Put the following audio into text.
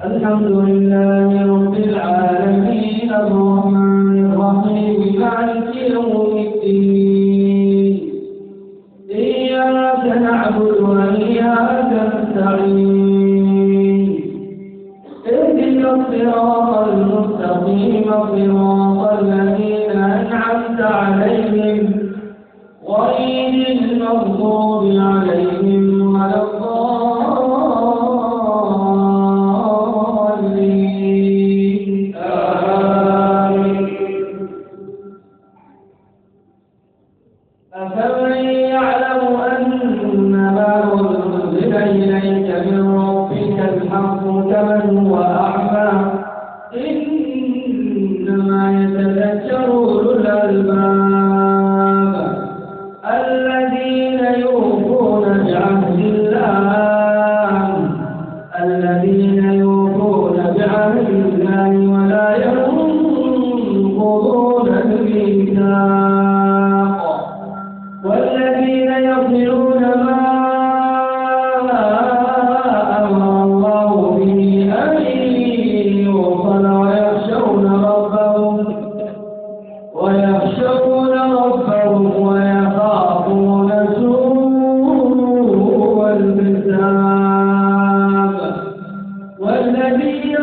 الحمد لله رب العالمين الرحمن الرحيم مالك يوم الدين إياك نعبد وإياك نستعين اهدنا الصراط المستقيم صراط الذين أنعمت عليهم غير المغضوب عليهم ولا الضالين آمين. أفمن يعلم أنما أنزل إليك من ربك الحق كمن هو أعمى إنما يتذكر أولو الألباب الذين يوفون بعهد الله ولا ينقضون الميثاق والذين يصلون ما أمر الله به أن يوصل ويخشون ربهم ويخافون سوء الحساب والذين